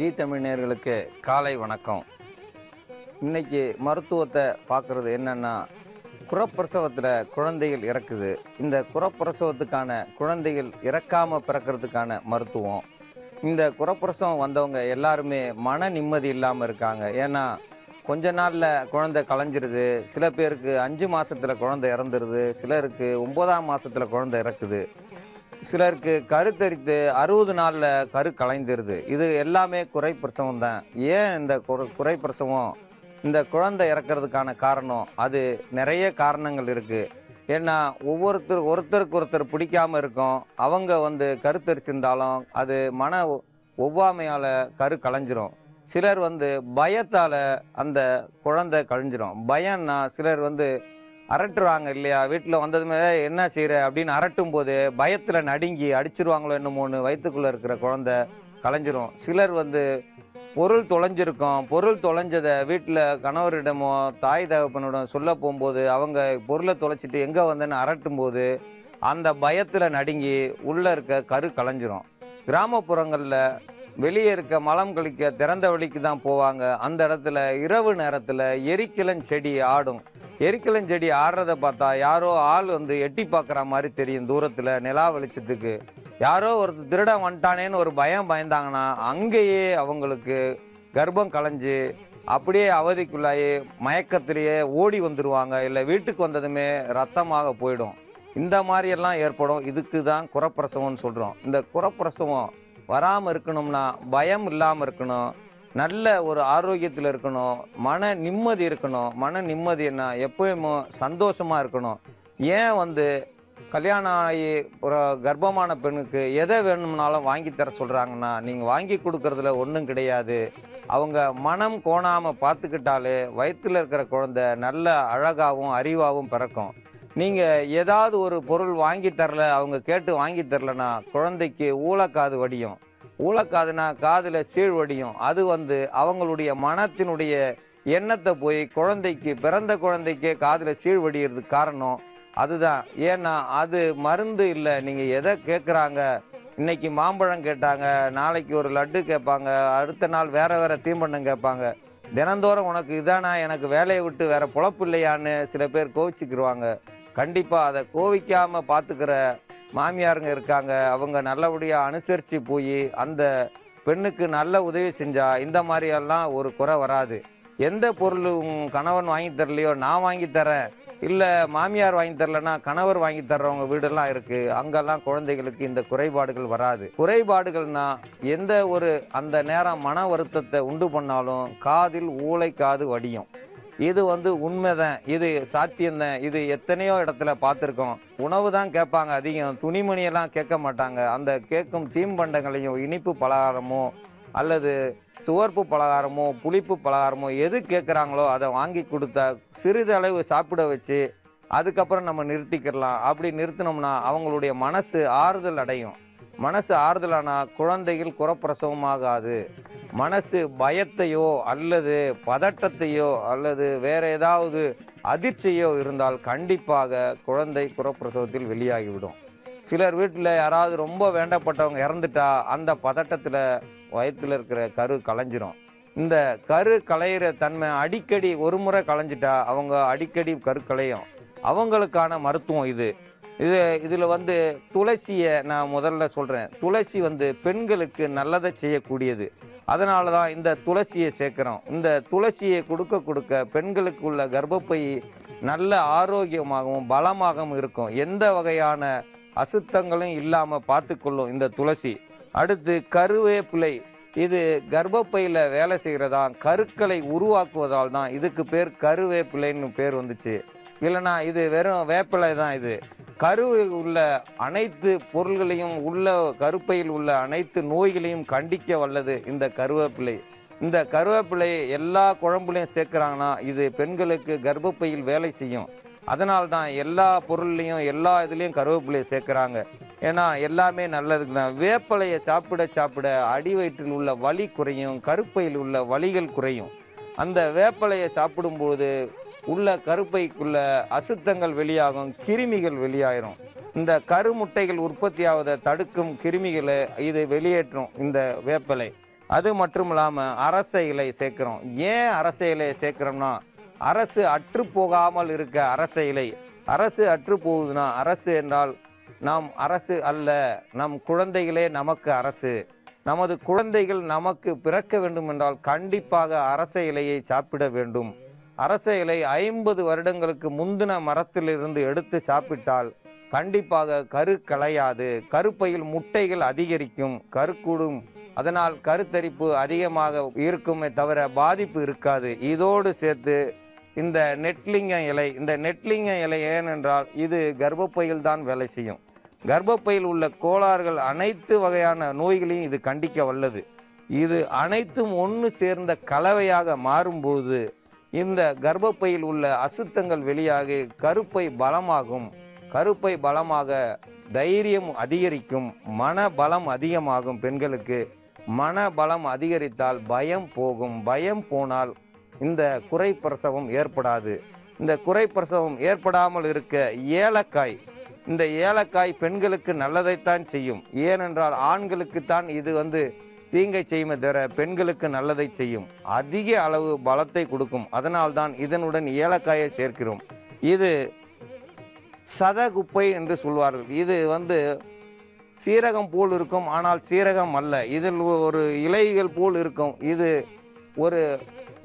G Tamil நேயர்களுக்கு காலை வணக்கம். இன்னைக்கு மருத்துவத்தை பார்க்குறது என்னன்னா, குறப்பிரசவத்தில் குழந்தைகள் இறக்குது. இந்த குறப்பிரசவத்துக்கான குழந்தைகள் இறக்காமல் பிறக்கிறதுக்கான மருத்துவம். இந்த குறப்பிரசவம் வந்தவங்க எல்லாருமே மன நிம்மதி இல்லாமல் இருக்காங்க. ஏன்னா கொஞ்ச நாளில் குழந்தை கலைஞ்சிருது. சில பேருக்கு 5 மாதத்தில் குழந்தை இறந்துருது. சிலருக்கு 9ஆம் மாதத்தில் குழந்தை இறக்குது. சிலருக்கு கருத்தரித்து 60 நாளில் கரு கலைந்துருது. இது எல்லாமே குறைப்பிரசவம் தான். ஏன் இந்த குறைப்பிரசவம் இந்த குழந்தை இறக்கிறதுக்கான காரணம்? அது நிறைய காரணங்கள் இருக்குது. ஏன்னா ஒருத்தருக்கு ஒருத்தர் பிடிக்காமல் இருக்கும். அவங்க கருத்தரிச்சிருந்தாலும் அது மன ஒவ்வாமையால் கரு கலைஞ்சிரும். சிலர் பயத்தால் அந்த குழந்தை கழிஞ்சிரும். பயம்னா சிலர் அரட்டுறாங்க இல்லையா, வீட்டில் வந்ததுமே என்ன செய்கிற அப்படின்னு அரட்டும் போது பயத்தில் நடுங்கி அடிச்சிருவாங்களோ என்னமோன்னு வயிற்றுக்குள்ளே இருக்கிற குழந்தை கலைஞ்சிரும். சிலர் பொருள் தொலைஞ்சிருக்கும். பொருள் தொலைஞ்சதை வீட்டில் கணவரிடமோ தாய் தகப்பனிடம் சொல்ல போகும்போது அவங்க பொருளை தொலைச்சிட்டு எங்கே வந்தேன்னு அரட்டும் போது அந்த பயத்தில் நடுங்கி உள்ளே இருக்க கரு கலைஞ்சிரும். கிராமப்புறங்களில் வெளியே இருக்க மலம் கழிக்க திறந்த வழிக்கு தான் போவாங்க. அந்த இடத்துல இரவு நேரத்தில் எரிக்கிளஞ்செடி ஆடும். எரிக்கிளஞ்செடி ஆடுறதை பார்த்தா யாரோ ஆள் எட்டி பார்க்குற மாதிரி தெரியும். தூரத்தில் நிலா வெளிச்சத்துக்கு யாரோ ஒருத்தர் திருடன் வந்துட்டானேன்னு ஒரு பயந்தாங்கன்னா அங்கேயே அவங்களுக்கு கர்ப்பம் கலைஞ்சு அப்படியே அவதிக்குள்ளாயி மயக்கத்திலேயே ஓடி வந்துடுவாங்க. இல்லை வீட்டுக்கு வந்ததுமே ரத்தமாக போயிடும். இந்த மாதிரியெல்லாம் ஏற்படும். இதுக்கு தான் குறப்பிரசவம்னு சொல்கிறோம். இந்த குறப்பிரசவம் வராமல் இருக்கணும்னா பயம் இல்லாமல் இருக்கணும், நல்ல ஒரு ஆரோக்கியத்தில் இருக்கணும், மன நிம்மதி இருக்கணும். மன நிம்மதினா எப்பயுமே சந்தோஷமாக இருக்கணும். ஏன் கல்யாணம் ஆகி ஒரு கர்ப்பமான பெண்ணுக்கு எதை வேணும்னாலும் வாங்கி தர சொல்கிறாங்கன்னா, நீங்கள் வாங்கி கொடுக்கறதுல ஒன்றும் கிடையாது. அவங்க மனம் கோணாமல் பார்த்துக்கிட்டாலே வயிற்றில் இருக்கிற குழந்தை நல்ல அழகாகவும் அறிவாகவும் பிறக்கும். நீங்கள் ஏதாவது ஒரு பொருள் வாங்கி தரல, அவங்க கேட்டு வாங்கி தரலன்னா குழந்தைக்கு ஊழக்காது வடியும். ஊழக்காதுனா காதில் சீழ் வடியும். அது அவங்களுடைய மனத்தினுடைய எண்ணத்தை போய் பிறந்த குழந்தைக்கே காதில் சீழ் வடிகிறதுக்கு காரணம் அதுதான். ஏன்னா அது மருந்து இல்லை. நீங்கள் எதை கேட்குறாங்க, இன்னைக்கு மாம்பழம் கேட்டாங்க, நாளைக்கு ஒரு லட்டு கேட்பாங்க, அடுத்த நாள் வேறு தீம்பண்டம் கேட்பாங்க. தினந்தோறும் உனக்கு இதானா, எனக்கு வேலையை விட்டு வேற பொழப்பு இல்லையான்னு சில பேர் கோவிச்சுக்கிடுவாங்க. கண்டிப்பாக அதை கோவிக்காமல் பார்த்துக்கிற மாமியாருங்க இருக்காங்க. அவங்க நல்லபடியாக அனுசரித்து போய் அந்த பெண்ணுக்கு நல்ல உதவி செஞ்சால் இந்த மாதிரியெல்லாம் ஒரு குறை வராது. எந்த பொருளும் கணவன் வாங்கி தரலையோ நான் வாங்கி தரேன், இல்லை மாமியார் வாங்கி தரலன்னா கணவர் வாங்கி தர்றவங்க வீடெல்லாம் இருக்குது. அங்கெல்லாம் குழந்தைகளுக்கு இந்த குறைபாடுகள் வராது. குறைபாடுகள்னா எந்த ஒரு அந்த நேரம் மன வருத்தத்தை உண்டு பண்ணாலும் காதில் ஊளைக்காது வடியும். இது உண்மைதான், இது சாத்தியம்தான். இது எத்தனையோ இடத்துல பார்த்துருக்கோம். உணவு தான் கேட்பாங்க அதிகம், துணிமணியெல்லாம் கேட்க மாட்டாங்க. அந்த கேட்கும் தீம்பண்டங்களையும் இனிப்பு பலகாரமோ அல்லது துவர்ப்பு பலகாரமோ புளிப்பு பலகாரமோ எது கேட்குறாங்களோ அதை வாங்கி கொடுத்தா சிறிதளவு சாப்பிட வச்சு அதுக்கப்புறம் நம்ம நிறுத்திக்கிடலாம். அப்படி நிறுத்தினோம்னா அவங்களுடைய மனசு ஆறுதல் அடையும். மனசு ஆறுதலானா குழந்தைகள் குறப்பிரசவமாகாது. மனசு பயத்தையோ அல்லது பதட்டத்தையோ அல்லது வேற ஏதாவது அதிர்ச்சியோ இருந்தால் கண்டிப்பாக குழந்தை குறப்பிரசவத்தில் வெளியாகிவிடும். சிலர் வீட்டில் யாராவது ரொம்ப வேண்டப்பட்டவங்க இறந்துட்டா அந்த பதட்டத்தில் வயிற்றில் இருக்கிற கரு கலைஞ்சிரும். இந்த கரு கலையிற தன்மை அடிக்கடி ஒரு முறை கலைஞ்சிட்டா அவங்க அடிக்கடி கரு கலையும். அவங்களுக்கான மருத்துவம் இதில் துளசியை நான் முதல்ல சொல்கிறேன். துளசி பெண்களுக்கு நல்லதை செய்யக்கூடியது. அதனால தான் இந்த துளசியை சேர்க்குறோம். இந்த துளசியை கொடுக்க பெண்களுக்கு உள்ள கர்ப்பப்பை நல்ல ஆரோக்கியமாகவும் பலமாகவும் இருக்கும். எந்த வகையான அசுத்தங்களும் இல்லாமல் பார்த்துக்கொள்ளும் இந்த துளசி. அடுத்து கருவேப்பிலை. இது கர்ப்பப்பையில் வேலை செய்கிறதா, கருக்களை உருவாக்குவதால் தான் இதுக்கு பேர் கருவேப்பிலைன்னு பேர் வந்துச்சு. இல்லைனா இது வெறும் வேப்பிலை தான். இது கருவில் உள்ள அனைத்து பொருள்களையும் உள்ள கருப்பையில் உள்ள அனைத்து நோய்களையும் கண்டிக்க வல்லது இந்த கருவேப்பிலை. இந்த கருவேப்பிலை எல்லா குழம்புலையும் சேர்க்குறாங்கன்னா இது பெண்களுக்கு கர்ப்பப்பையில் வேலை செய்யும். அதனால்தான் எல்லா பொருள்லையும் எல்லா இதுலேயும் கருவேப்பிலையை சேர்க்குறாங்க. ஏன்னா எல்லாமே நல்லதுக்கு தான். வேப்பிலையை சாப்பிட அடி வயிற்றில் உள்ள வலி குறையும், கருப்பையில் உள்ள வலிகள் குறையும். அந்த வேப்பிலையை சாப்பிடும்போது உள்ள கருப்பைக்குள்ள அசுத்தங்கள் வெளியாகும், கிருமிகள் வெளியாயிரும். இந்த கருமுட்டைகள் உற்பத்தி ஆவதை தடுக்கும் கிருமிகளை இது வெளியேற்றும் இந்த வேப்பிலை. அது மட்டும் இல்லாமல் அரச இலை சேர்க்கிறோம். ஏன் அரச இலையை சேர்க்கிறோம்னா, அரசு அற்று போகாமல் இருக்க அரச இலை. அரசு அற்று போகுதுன்னா, அரசு என்றால் நாம் அரசு அல்ல, நம் குழந்தைகளே நமக்கு அரசு. நமது குழந்தைகள் நமக்கு பிறக்க வேண்டும் என்றால் கண்டிப்பாக அரச இலையை சாப்பிட வேண்டும். அரச இலை 50 வருடங்களுக்கு முந்தின மரத்திலிருந்து எடுத்து சாப்பிட்டால் கண்டிப்பாக கரு களையாது, கருப்பையில் முட்டைகள் அதிகரிக்கும், கருக்கூடும். அதனால் கருத்தரிப்பு அதிகமாக இருக்குமே தவிர பாதிப்பு இருக்காது. இதோடு சேர்த்து இந்த நெட்லிங்க இலை, இந்த நெட்லிங்க இலை ஏனென்றால் இது கர்ப்பப்பையில் தான் வேலை செய்யும். கர்ப்பப்பையில் உள்ள கோளாறுகள் அனைத்து வகையான நோய்களையும் இது கண்டிக்க வல்லது. இது அனைத்தும் ஒன்று சேர்ந்த கலவையாக மாறும்போது இந்த கர்ப்பப்பையில் உள்ள அசுத்தங்கள் வெளியாகி கருப்பை பலமாகும். கருப்பை பலமாக தைரியம் அதிகரிக்கும், மன பலம் அதிகமாகும். பெண்களுக்கு மன பலம் அதிகரித்தால் பயம் போகும். பயம் போனால் இந்த குறை பிரசவம் ஏற்படாது. இந்த குறை பிரசவம் ஏற்படாமல் இருக்க ஏலக்காய், இந்த ஏலக்காய் பெண்களுக்கு நல்லதைத்தான் செய்யும். ஏனென்றால் ஆண்களுக்குத்தான் இது தீங்கை செய்யுமே தவிர பெண்களுக்கு நல்லதை செய்யும். அதிக அளவு பலத்தை கொடுக்கும். அதனால்தான் இதனுடன் ஏலக்காயை சேர்க்கிறோம். இது சதகுப்பை என்று சொல்வார்கள். இது சீரகம் போல் இருக்கும், ஆனால் சீரகம் அல்ல. இதில் ஒரு இலைகள் போல் இருக்கும். இது ஒரு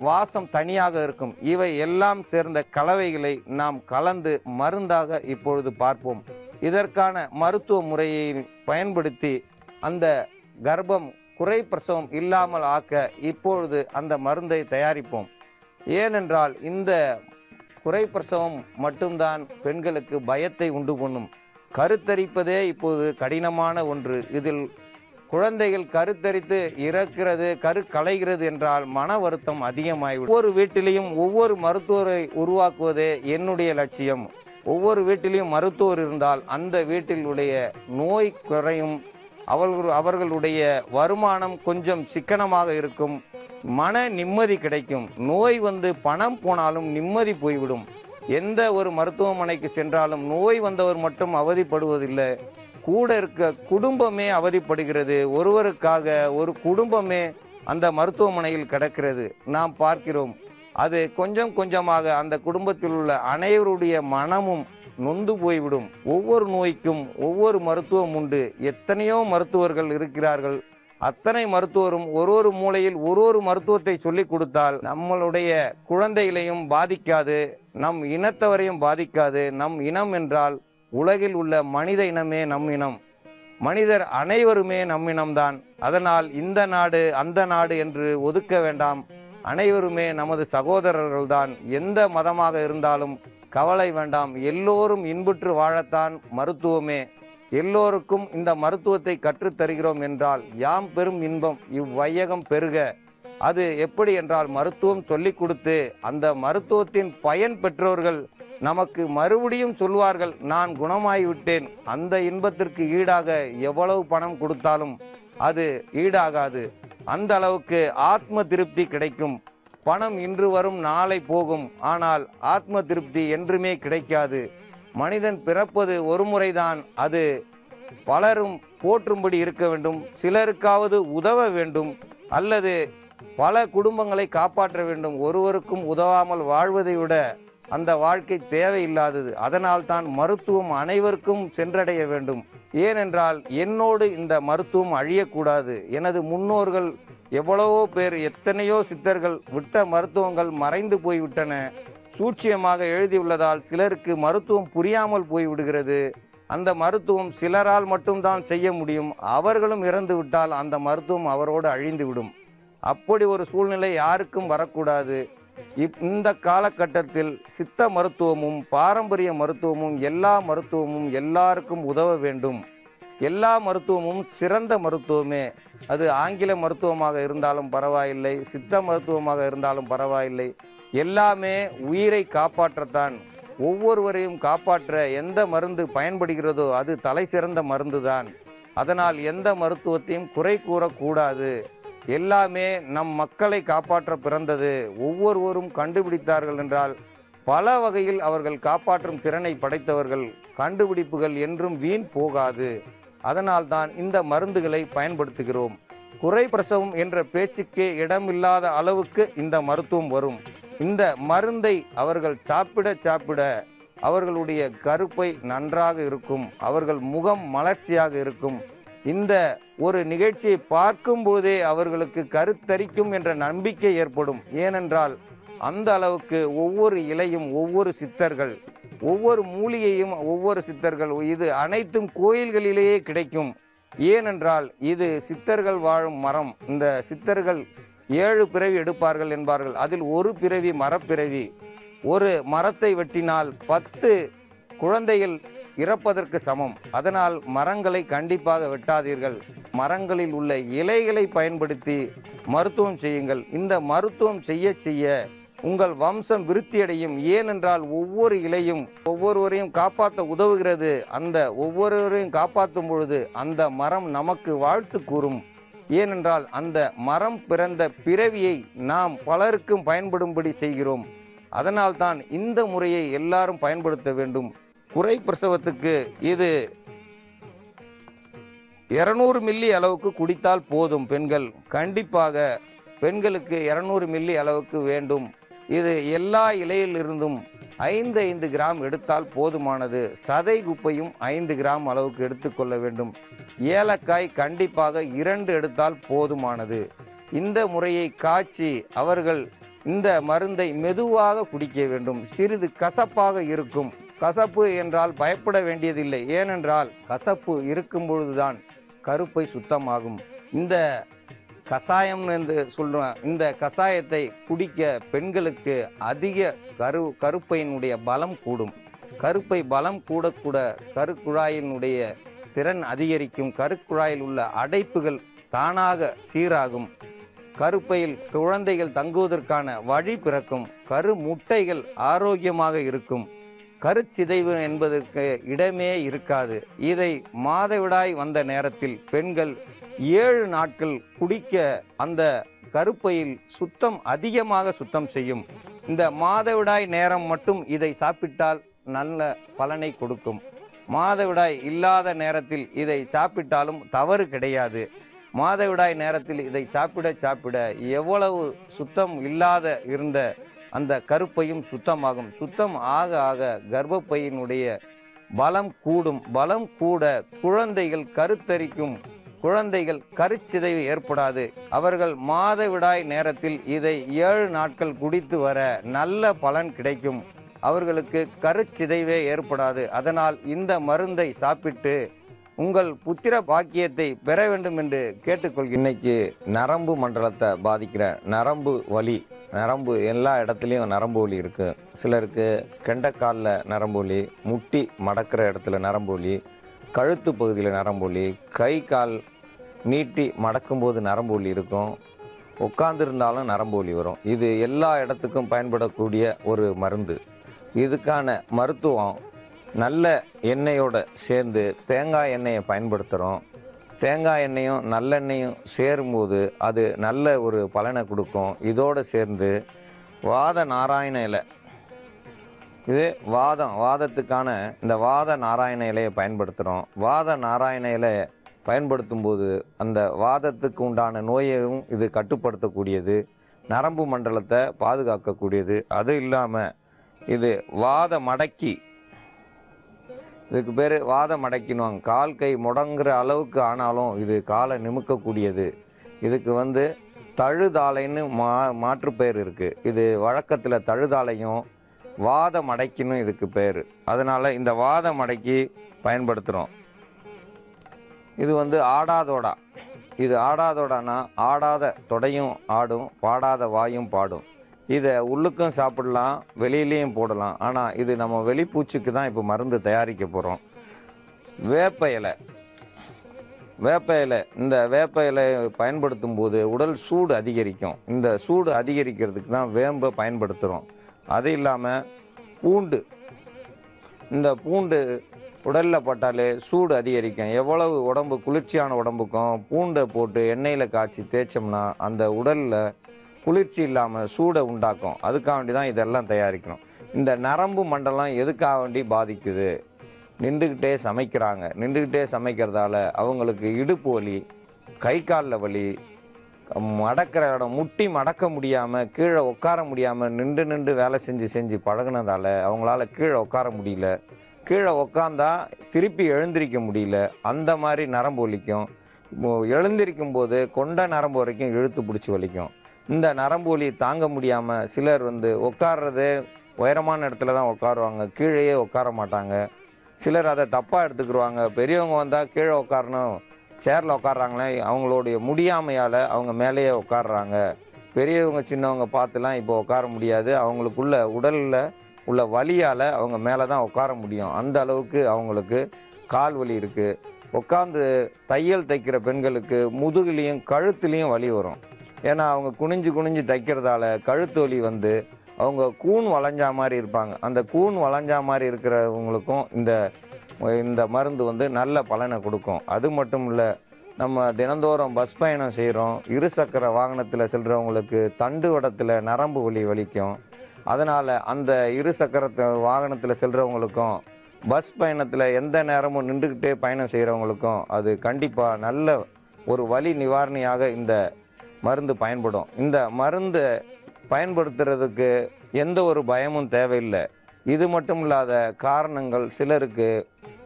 வாசம் தனியாக இருக்கும். இவை எல்லாம் சேர்ந்த கலவைகளை நாம் கலந்து மருந்தாக இப்பொழுது பார்ப்போம். இதற்கான மருத்துவ முறையை பயன்படுத்தி அந்த கர்ப்பம் குறை பிரசவம் இல்லாமல் ஆக்க இப்பொழுது அந்த மருந்தை தயாரிப்போம். ஏனென்றால் இந்த குறை பிரசவம் மட்டும்தான் பெண்களுக்கு பயத்தை உண்டு பண்ணும். கருத்தரிப்பதே இப்போது கடினமான ஒன்று. இதில் குழந்தைகள் கருத்தரித்து இறக்கிறது, கரு களைகிறது என்றால் மன வருத்தம் அதிகமாகிவிடும். ஒவ்வொரு வீட்டிலையும் ஒவ்வொரு மருத்துவரை உருவாக்குவதே என்னுடைய லட்சியம். ஒவ்வொரு வீட்டிலையும் மருத்துவர் இருந்தால் அந்த வீட்டிலுடைய நோய் குறையும், அவர்களுடைய வருமானம் கொஞ்சம் சிக்கனமாக இருக்கும், மன நிம்மதி கிடைக்கும். நோய் பணம் போனாலும் நிம்மதி போய்விடும். எந்த ஒரு மருத்துவமனைக்கு சென்றாலும் நோய் வந்தவர் மட்டும் அவதிப்படுவதில்லை, கூட இருக்க குடும்பமே அவதிப்படுகிறது. ஒருவருக்காக ஒரு குடும்பமே அந்த மருத்துவமனையில் கிடக்கிறது நாம் பார்க்கிறோம். அது கொஞ்சம் கொஞ்சமாக அந்த குடும்பத்தில் உள்ள அனைவருடைய மனமும் நொந்து போய்விடும். ஒவ்வொரு நோய்க்கும் ஒவ்வொரு மருத்துவம் உண்டு. எத்தனையோ மருத்துவர்கள் இருக்கிறார்கள். அத்தனை மருத்துவரும் ஒரு மூலையில் ஒரு மருத்துவத்தை சொல்லி கொடுத்தால் நம்மளுடைய குழந்தைகளையும் பாதிக்காது, நம் இனத்தவரையும் பாதிக்காது. நம் இனம் என்றால் உலகில் உள்ள மனித இனமே நம் இனம். மனிதர் அனைவருமே நம் இனம்தான். அதனால் இந்த நாடு அந்த நாடு என்று ஒதுக்க வேண்டாம். அனைவருமே நமது சகோதரர்கள்தான். எந்த மதமாக இருந்தாலும் கவலை வேண்டாம். எல்லோரும் இன்புற்று வாழத்தான் மருத்துவமே. எல்லோருக்கும் இந்த மருத்துவத்தை கற்றுத்தருகிறோம் என்றால் யாம் பெரும் இன்பம் இவ்வையகம் பெருக. அது எப்படி என்றால் மருத்துவம் சொல்லி கொடுத்து அந்த மருத்துவத்தின் பயன் பெற்றோர்கள் நமக்கு மறுபடியும் சொல்வார்கள், நான் குணமாகிவிட்டேன். அந்த இன்பத்திற்கு ஈடாக எவ்வளவு பணம் கொடுத்தாலும் அது ஈடாகாது. அந்த அளவுக்கு ஆத்ம திருப்தி கிடைக்கும். பணம் இன்று வரும் நாளை போகும், ஆனால் ஆத்ம திருப்தி என்றுமே கிடைக்காது. மனிதன் பிறப்பது ஒரு முறைதான். அது பலரும் போற்றும்படி இருக்க வேண்டும், சிலருக்காவது உதவ வேண்டும், அல்லது பல குடும்பங்களை காப்பாற்ற வேண்டும். ஒருவருக்கும் உதவாமல் வாழ்வதை விட அந்த வாழ்க்கை தேவையில்லாதது. அதனால் தான் மருத்துவம் அனைவருக்கும் சென்றடைய வேண்டும். ஏனென்றால் என்னோடு இந்த மருத்துவம் அழியக்கூடாது. எனது முன்னோர்கள் எவ்வளவோ பேர், எத்தனையோ சித்தர்கள் விட்ட மருத்துவங்கள் மறைந்து போய்விட்டன. சூட்சியமாக எழுதியுள்ளதால் சிலருக்கு மருத்துவம் புரியாமல் போய்விடுகிறது. அந்த மருத்துவம் சிலரால் மட்டும்தான் செய்ய முடியும். அவர்களும் இறந்து விட்டால் அந்த மருத்துவம் அவரோடு அழிந்துவிடும். அப்படி ஒரு சூழ்நிலை யாருக்கும் வரக்கூடாது. இந்த காலகட்டத்தில் சித்த மருத்துவமும் பாரம்பரிய மருத்துவமும் எல்லா மருத்துவமும் எல்லாருக்கும் உதவ வேண்டும். எல்லா மருத்துவமும் சிறந்த மருத்துவமே. அது ஆங்கில மருத்துவமாக இருந்தாலும் பரவாயில்லை, சித்த மருத்துவமாக இருந்தாலும் பரவாயில்லை. எல்லாமே உயிரை காப்பாற்றத்தான். ஒவ்வொருவரையும் காப்பாற்ற எந்த மருந்து பயன்படுகிறதோ அது தலை சிறந்த மருந்து தான். அதனால் எந்த மருத்துவத்தையும் குறை கூறக்கூடாது. எல்லாமே நம் மக்களை காப்பாற்ற பிறந்தது. ஒவ்வொருவரும் கண்டுபிடித்தார்கள் என்றால் பல வகையில் அவர்கள் காப்பாற்றும் திறனை படைத்தவர்கள். கண்டுபிடிப்புகள் என்றும் வீண் போகாது. அதனால் தான் இந்த மருந்துகளை பயன்படுத்துகிறோம். குறை பிரசவம் என்ற பேச்சுக்கே இடமில்லாத அளவுக்கு இந்த மருத்துவம் வரும். இந்த மருந்தை அவர்கள் சாப்பிட அவர்களுடைய கருப்பை நன்றாக இருக்கும், அவர்கள் முகம் மலர்ச்சியாக இருக்கும். இந்த ஒரு நிகழ்ச்சியை பார்க்கும் போதே அவர்களுக்கு கருத்தரிக்கும் என்ற நம்பிக்கை ஏற்படும். ஏனென்றால் அந்த அளவுக்கு ஒவ்வொரு இலையும் ஒவ்வொரு சித்தர்கள், ஒவ்வொரு மூலிகையும் ஒவ்வொரு சித்தர்கள், இது அனைத்தும் கோயில்களிலேயே கிடைக்கும். ஏனென்றால் இது சித்தர்கள் வாழும் மரம். இந்த சித்தர்கள் 7 பிறவி எடுப்பார்கள் என்பார்கள். அதில் ஒரு பிறவி மரப்பிறவி. ஒரு மரத்தை வெட்டினால் 10 குழந்தைகள் இறப்பதற்கு சமம். அதனால் மரங்களை கண்டிப்பாக வெட்டாதீர்கள். மரங்களில் உள்ள இலைகளை பயன்படுத்தி மருத்துவம் செய்யுங்கள். இந்த மருத்துவம் செய்ய உங்கள் வம்சம் விருத்தியடையும். ஏனென்றால் ஒவ்வொரு இலையும் ஒவ்வொருவரையும் காப்பாற்ற உதவுகிறது. அந்த ஒவ்வொருவரையும் காப்பாற்றும் பொழுது அந்த மரம் நமக்கு வாழ்த்து கூறும். ஏனென்றால் அந்த மரம் பிறந்த பிறவியை நாம் பலருக்கும் பயன்படும்படி செய்கிறோம். அதனால்தான் இந்த முறையை எல்லாரும் பயன்படுத்த வேண்டும். குறை பிரசவத்துக்கு இது 200 மில்லி அளவுக்கு குடித்தால் போதும். பெண்கள் கண்டிப்பாக பெண்களுக்கு 200 மில்லி அளவுக்கு வேண்டும். இது எல்லா இலையிலிருந்தும் 5 கிராம் எடுத்தால் போதுமானது. சதை குப்பையும் 5 கிராம் அளவுக்கு எடுத்துக்கொள்ள வேண்டும். ஏலக்காய் கண்டிப்பாக 2 எடுத்தால் போதுமானது. இந்த முறையை காய்ச்சி அவர்கள் இந்த மருந்தை மெதுவாக குடிக்க வேண்டும். சிறிது கசப்பாக இருக்கும். கசப்பு என்றால் பயப்பட வேண்டியதில்லை. ஏனென்றால் கசப்பு இருக்கும் பொழுதுதான் கருப்பை சுத்தமாகும். இந்த கசாயம் என்று சொல்றேன். இந்த கசாயத்தை குடிக்க பெண்களுக்கு அதிக கருப்பையினுடைய பலம் கூடும். கருப்பை பலம் கூட கருக்குழாயினுடைய திறன் அதிகரிக்கும். கருக்குழாயில் உள்ள அடைப்புகள் தானாக சீராகும். கருப்பையில் குழந்தைகள் தங்குவதற்கான வழி பிறக்கும். கரு முட்டைகள் ஆரோக்கியமாக இருக்கும். கருச்சிதைவு என்பதற்கு இடமே இருக்காது. இதை மாதவிடாய் வந்த நேரத்தில் பெண்கள் 7 நாட்கள் குடிக்க அந்த கருப்பையில் அதிகமாக சுத்தம் செய்யும். இந்த மாதவிடாய் நேரம் மட்டும் இதை சாப்பிட்டால் நல்ல பலனை கொடுக்கும். மாதவிடாய் இல்லாத நேரத்தில் இதை சாப்பிட்டாலும் தவறு கிடையாது. மாதவிடாய் நேரத்தில் இதை சாப்பிட எவ்வளவு சுத்தம் இல்லாத இருந்த அந்த கருப்பையும் சுத்தமாகும். சுத்தம் ஆக கர்ப்பப்பையினுடைய பலம் கூடும். பலம் கூட குழந்தைகள் கருத்தரிக்கும். குழந்தைகள் கருச்சிதைவு ஏற்படாது. அவர்கள் மாதவிடாய் நேரத்தில் இதை 7 நாட்கள் குடித்து வர நல்ல பலன் கிடைக்கும். அவர்களுக்கு கருச்சிதைவே ஏற்படாது. அதனால் இந்த மருந்தை சாப்பிட்டு உங்கள் புத்திர பாக்கியத்தை பெற வேண்டும் என்று கேட்டுக்கொள்கிறேன். இன்னைக்கு நரம்பு மண்டலத்தை பாதிக்கிற நரம்பு வலி, நரம்பு எல்லா இடத்துலையும் நரம்பு வலி இருக்குது. சிலருக்கு கெண்டைக்காலில் நரம்பு வலி, முட்டி மடக்கிற இடத்துல நரம்பு வலி, கழுத்து பகுதியில் நரம்பு வலி, கை கால் நீட்டி மடக்கும்போது நரம்பு வலி இருக்கும், உட்கார்ந்துருந்தாலும் நரம்பு வலி வரும். இது எல்லா இடத்துக்கும் பயன்படக்கூடிய ஒரு மருந்து. இதுக்கான மருத்துவம் நல்ல எண்ணெயோடு சேர்ந்து தேங்காய் எண்ணெயை பயன்படுத்துகிறோம். தேங்காய் எண்ணெயும் நல்லெண்ணெயும் சேரும்போது அது நல்ல ஒரு பலனை கொடுக்கும். இதோடு சேர்ந்து வாத நாராயண இலை, இது வாதத்துக்கான இந்த வாத நாராயண இலையை பயன்படுத்துகிறோம். வாத நாராயண இலையை பயன்படுத்தும் போது அந்த வாதத்துக்கு உண்டான நோயையும் இது கட்டுப்படுத்தக்கூடியது, நரம்பு மண்டலத்தை பாதுகாக்கக்கூடியது. அது இல்லாமல் இது வாத மடக்கி, இதுக்கு பேர் வாத மடக்கினுவாங்க. கால் கை முடங்குற அளவுக்கு ஆனாலும் இது காலை நிமிக்கக்கூடியது. இதுக்கு தழுதாலைன்னு மாற்று பெயர் இருக்குது. இது வழக்கத்தில் தழுதாலையும் வாத மடக்கினும் இதுக்கு பேர். அதனால் இந்த வாத மடக்கி பயன்படுத்துகிறோம். இது ஆடாதோடா. இது ஆடாதோடானா ஆடாத தொடையும் ஆடும், பாடாத வாயும் பாடும். இதை உள்ளுக்கும் சாப்பிடலாம், வெளியிலையும் போடலாம். ஆனால் இது நம்ம வெளிப்பூச்சிக்கு தான் இப்போ மருந்து தயாரிக்க போகிறோம். வேப்ப இலை, இந்த வேப்ப இலை பயன்படுத்தும் போது உடல் சூடு அதிகரிக்கும். இந்த சூடு அதிகரிக்கிறதுக்கு தான் வேம்பை பயன்படுத்துகிறோம். அது இல்லாமல் பூண்டு, இந்த பூண்டு உடலில் பட்டாலே சூடு அதிகரிக்கும். எவ்வளவு உடம்பு குளிர்ச்சியான உடம்புக்கும் பூண்டை போட்டு எண்ணெயில் காய்ச்சி தேய்ச்சோம்னா அந்த உடலில் குளிர்ச்சி இல்லாமல் சூடை உண்டாக்கும். அதுக்காக வேண்டி தான் இதெல்லாம் தயாரிக்கணும். இந்த நரம்பு மண்டலம் எதுக்காக வேண்டி பாதிக்குது? நின்றுக்கிட்டே சமைக்கிறாங்க. நின்றுக்கிட்டே சமைக்கிறதால அவங்களுக்கு இடுப்பு வலி, கை காலில் வலி, மடக்கிற இடம் முட்டி மடக்க முடியாமல், கீழே உட்கார முடியாமல், நின்று நின்று வேலை செஞ்சு பழகுனதால அவங்களால கீழே உட்கார முடியல. கீழே உட்காந்தா திருப்பி எழுந்திரிக்க முடியல. அந்த மாதிரி நரம்பு வலிக்கும். எழுந்திருக்கும் போது கொண்ட நரம்பு வரைக்கும் இழுத்து பிடிச்சி வலிக்கும். இந்த நரம்பு வலி தாங்க முடியாமல் சிலர் உட்கார்றதே உயரமான இடத்துல தான் உட்காருவாங்க, கீழேயே உட்கார மாட்டாங்க. சிலர் அதை தப்பாக எடுத்துக்கிடுவாங்க. பெரியவங்க வந்தால் கீழே உட்காரணும், சேரில் உட்காடுறாங்களே, அவங்களுடைய முடியாமையால் அவங்க மேலேயே உட்காடுறாங்க. பெரியவங்க சின்னவங்க பார்த்துலாம் இப்போ உட்கார முடியாது. அவங்களுக்குள்ள உடலில் உள்ள வலியால் அவங்க மேலே தான் உட்கார முடியும். அந்த அளவுக்கு அவங்களுக்கு கால் வலி இருக்குது. உட்காந்து தையல் தைக்கிற பெண்களுக்கு முதுகுலையும் கழுத்துலேயும் வலி வரும். ஏன்னா அவங்க குனிஞ்சு தைக்கிறதால கழுத்து வலி அவங்க கூன் வளைஞ்சா மாதிரி இருப்பாங்க. அந்த கூன் வளைஞ்சா மாதிரி இருக்கிறவங்களுக்கும் இந்த மருந்து நல்ல பலனை கொடுக்கும். அது மட்டும் இல்லை, நம்ம தினந்தோறும் பஸ் பயணம் செய்கிறோம், இருசக்கர வாகனத்தில் செல்கிறவங்களுக்கு தண்டு வடத்தில் நரம்பு வலி வலிக்கும். அதனால் அந்த இருசக்கர வாகனத்தில் செல்கிறவங்களுக்கும் பஸ் பயணத்தில் எந்த நேரமும் நின்றுக்கிட்டே பயணம் செய்கிறவங்களுக்கும் அது கண்டிப்பாக நல்ல ஒரு வலி நிவாரணியாக இந்த மருந்து பயன்படும். இந்த மருந்து பயன்படுத்துறதுக்கு எந்த ஒரு பயமும் தேவையில்லை. இது மட்டும் இல்லாத காரணங்கள், சிலருக்கு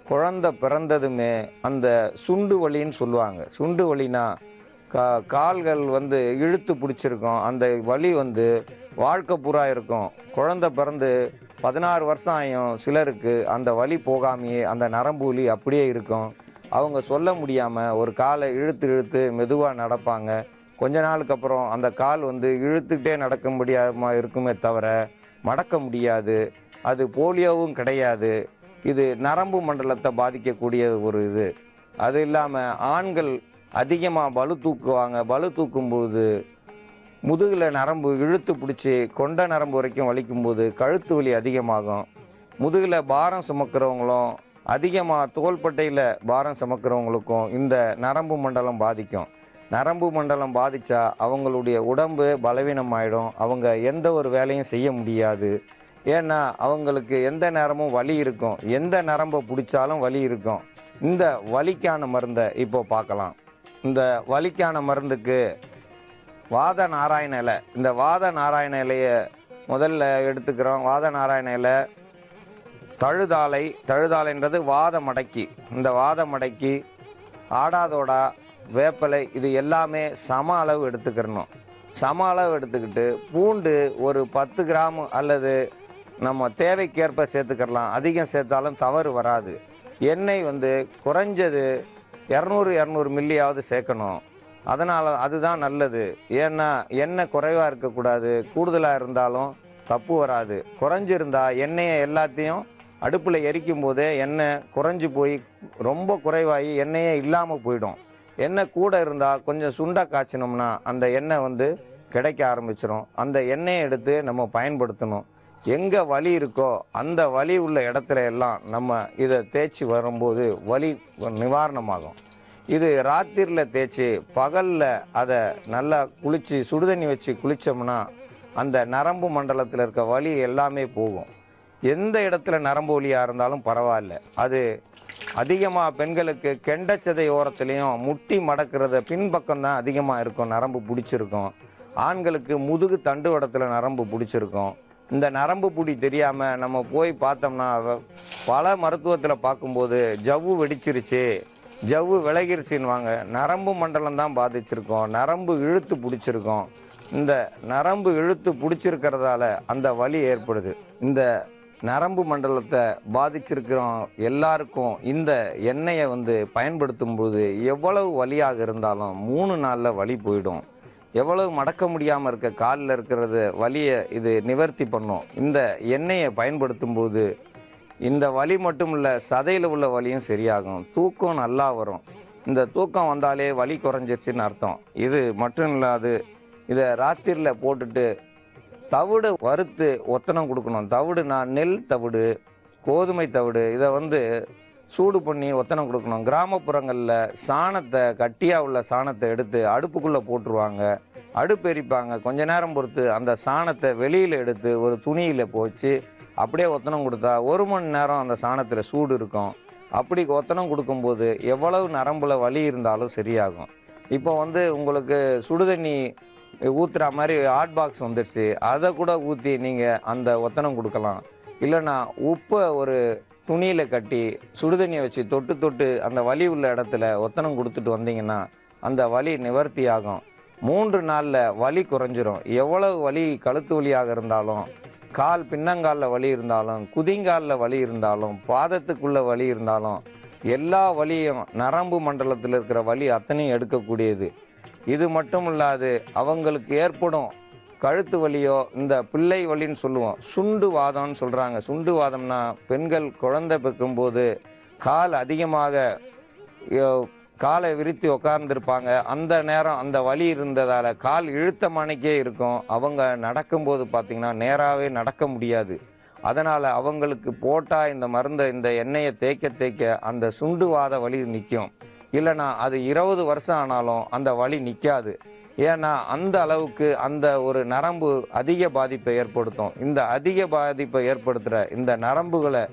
குழந்தை பிறந்ததுமே அந்த சுண்டு வலின்னு சொல்லுவாங்க. சுண்டு வலினா கால்கள் இழுத்து பிடிச்சிருக்கும். அந்த வலி வாழ்க்கை பூரா இருக்கும். குழந்தை பிறந்து 16 வருஷம் ஆயும் சிலருக்கு அந்த வலி போகாமையே அந்த நரம்பு வலி அப்படியே இருக்கும். அவங்க சொல்ல முடியாமல் ஒரு காலை இழுத்து மெதுவாக நடப்பாங்க. கொஞ்ச நாளுக்கு அப்புறம் அந்த கால் இழுத்துக்கிட்டே நடக்க முடியாமல் இருக்குமே தவிர மடக்க முடியாது. அது போலியோவும் கிடையாது. இது நரம்பு மண்டலத்தை பாதிக்கக்கூடிய ஒரு இது. அது இல்லாமல் ஆண்கள் அதிகமாக பளு தூக்குவாங்க. பளு தூக்கும்போது முதுகில் நரம்பு இழுத்து பிடிச்சி கொண்ட நரம்பு வரைக்கும் வலிக்கும்போது கழுத்து வலி அதிகமாகும். முதுகில் பாரம் சுமக்கிறவங்களும் அதிகமாக தோள்பட்டையில் பாரம் சுமக்கிறவங்களுக்கும் இந்த நரம்பு மண்டலம் பாதிக்கும். நரம்பு மண்டலம் பாதித்தா அவங்களுடைய உடம்பு பலவீனமாயிடும். அவங்க எந்த ஒரு வேலையும் செய்ய முடியாது. ஏன்னா அவங்களுக்கு எந்த நேரமும் வலி இருக்கும். எந்த நரம்பை பிடிச்சாலும் வலி இருக்கும். இந்த வலிக்கான மருந்தை இப்போ பார்க்கலாம். இந்த வலிக்கான மருந்துக்கு வாத நாராயண இலை. இந்த வாத நாராயண இலையை முதல்ல எடுத்துக்கிறோம். வாத நாராயண இலை, தழுதாலைன்றது வாத மடக்கி. இந்த வாத மடக்கி, ஆடாதோடா, வேப்பலை, இது எல்லாமே சம அளவு எடுத்துக்கிறணும். சம அளவு எடுத்துக்கிட்டு பூண்டு ஒரு 10 கிராம் அல்லது நம்ம தேவைக்கேற்ப சேர்த்துக்கலாம். அதிகம் சேர்த்தாலும் தவறு வராது. எண்ணெய் குறைஞ்சது 200 மில்லியாவது சேர்க்கணும். அதனால் அதுதான் நல்லது. ஏன்னா எண்ணெய் குறைவாக இருக்கக்கூடாது. கூடுதலாக இருந்தாலும் தப்பு வராது. குறைஞ்சிருந்தால் எண்ணெயை எல்லாத்தையும் அடுப்பில் எரிக்கும் போதே எண்ணெய் குறைஞ்சி போய் ரொம்ப குறைவாகி எண்ணெயே இல்லாமல் போயிடும். எண்ணெய் கூட இருந்தால் கொஞ்சம் சுண்டை காய்ச்சினோம்னா அந்த எண்ணெய் கிடைக்க ஆரம்பிச்சிடும். அந்த எண்ணெயை எடுத்து நம்ம பயன்படுத்தணும். எங்கே வலி இருக்கோ அந்த வலி உள்ள இடத்துல எல்லாம் நம்ம இதை தேய்ச்சி வரும்போது வலி நிவாரணமாகும். இது ராத்திரியில் தேய்ச்சி பகலில் அதை நல்லா குளித்து சுடுதண்ணி வச்சு குளித்தோம்னா அந்த நரம்பு மண்டலத்தில் இருக்க வலி எல்லாமே போகும். எந்த இடத்துல நரம்பு வலியாக இருந்தாலும் பரவாயில்ல. அது அதிகமாக பெண்களுக்கு கெண்டச்சதை ஓரத்துலேயும் முட்டி மடக்கிறத பின்பக்கம்தான் அதிகமாக இருக்கும், நரம்பு பிடிச்சிருக்கும். ஆண்களுக்கு முதுகு தண்டு வடத்தில் நரம்பு பிடிச்சிருக்கும். இந்த நரம்பு பிடி தெரியாமல் நம்ம போய் பார்த்தோம்னா பல மருத்துவத்தில் பார்க்கும்போது ஜவ்வு வெடிச்சிருச்சு, ஜவ்வு விலகிருச்சின்வாங்க. நரம்பு மண்டலம் தான் பாதிச்சிருக்கோம், நரம்பு இழுத்து பிடிச்சிருக்கோம். இந்த நரம்பு இழுத்து பிடிச்சிருக்கிறதால அந்த வலி ஏற்படுது. இந்த நரம்பு மண்டலத்தை பாதிச்சிருக்கிறோம் எல்லாருக்கும் இந்த எண்ணெயை பயன்படுத்தும் போது எவ்வளவு வலியாக இருந்தாலும் 3 நாளில் வலி போயிடும். எவ்வளவு மடக்க முடியாமல் இருக்க காலில் இருக்கிறது வலியை இது நிவர்த்தி பண்ணும். இந்த எண்ணெயை பயன்படுத்தும் போது இந்த வலி மட்டும் இல்லை, சதையில் உள்ள வலியும் சரியாகும். தூக்கம் நல்லா வரும். இந்த தூக்கம் வந்தாலே வலி குறைஞ்சிருச்சுன்னு அர்த்தம். இது மட்டும் இல்லாது இதை ராத்திரியில் போட்டுட்டு தவிடு வறுத்து ஒத்தனம் கொடுக்கணும். தவிடுனா நெல் தவிடு, கோதுமை தவிடு, இதை சூடு பண்ணி ஒத்தனம் கொடுக்கணும். கிராமப்புறங்களில் சாணத்தை, கட்டியாக உள்ள சாணத்தை எடுத்து அடுப்புக்குள்ளே போட்டுருவாங்க, அடுப்பு எரிப்பாங்க. கொஞ்ச நேரம் பொறுத்து அந்த சாணத்தை வெளியில் எடுத்து ஒரு துணியில் போச்சு அப்படியே ஒத்தனம் கொடுத்தா 1 மணி நேரம் அந்த சாணத்தில் சூடு இருக்கும். அப்படி ஒத்தனம் கொடுக்கும்போது எவ்வளவு நரம்புல வலி இருந்தாலும் சரியாகும். இப்போ உங்களுக்கு சுடுதண்ணி ஊற்றுற மாதிரி ஹாட் பாக்ஸ் வந்துடுச்சு. அதை கூட ஊற்றி நீங்கள் அந்த ஒத்தனம் கொடுக்கலாம். இல்லைன்னா உப்பை ஒரு துணியில் கட்டி சுடுதண்ணியை வச்சு தொட்டு தொட்டு அந்த வலி உள்ள இடத்துல ஒத்தனம் கொடுத்துட்டு வந்தீங்கன்னா அந்த வலி நிவர்த்தி ஆகும். 3 நாளில் வலி குறைஞ்சிரும். எவ்வளவு வலி, கழுத்து வலியாக இருந்தாலும், கால் பின்னங்காலில் வலி இருந்தாலும், குதிங்காலில் வலி இருந்தாலும், பாதத்துக்குள்ள வலி இருந்தாலும், எல்லா வலியும் நரம்பு மண்டலத்தில் இருக்கிற வலி அத்தனையும் எடுக்கக்கூடியது. இது மட்டும் இல்லாது அவங்களுக்கு ஏற்படும் கழுத்து வலியோ, இந்த பிள்ளை வலின்னு சொல்லுவோம், சுண்டு வாதம்னு சொல்கிறாங்க. சுண்டு வாதம்னா பெண்கள் குழந்தை பெக்கும்போது கால் அதிகமாக காலை விரித்து உட்கார்ந்துருப்பாங்க. அந்த நேரம் அந்த வலி இருந்ததால் கால் இழுத்த மணிக்கே இருக்கும். அவங்க நடக்கும்போது பார்த்திங்கன்னா நேராகவே நடக்க முடியாது. அதனால் அவங்களுக்கு போட்டால் இந்த மருந்தை, இந்த எண்ணெயை தேய்க்க தேய்க்க அந்த சுண்டு வாத வலி நிற்கும். இல்லைனா அது 20 வருஷம் ஆனாலும் அந்த வலி நிற்காது. ஏன்னா அந்த அளவுக்கு அந்த ஒரு நரம்பு அதிக பாதிப்பை ஏற்படுத்தும். இந்த அதிக பாதிப்பை ஏற்படுத்துகிற இந்த நரம்புகளை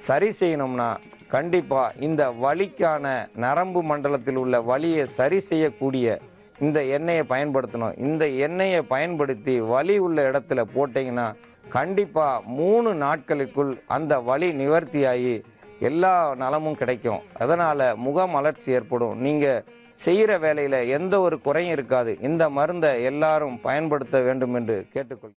சரி செய்யணும்னா கண்டிப்பாக இந்த வலிக்கான நரம்பு மண்டலத்தில் உள்ள வலியை சரி செய்யக்கூடிய இந்த எண்ணெயை பயன்படுத்தணும். இந்த எண்ணெயை பயன்படுத்தி வலி உள்ள இடத்துல போட்டிங்கன்னா கண்டிப்பாக 3 நாட்களுக்குள் அந்த வலி நிவர்த்தியாகி எல்லா நலமும் கிடைக்கும். அதனால் முகமலர்ச்சி ஏற்படும். நீங்கள் செய்கிற வேலையில் எந்த ஒரு குறையும் இருக்காது. இந்த மருந்தை எல்லாரும் பயன்படுத்த வேண்டும் என்று கேட்டுக்கொள்.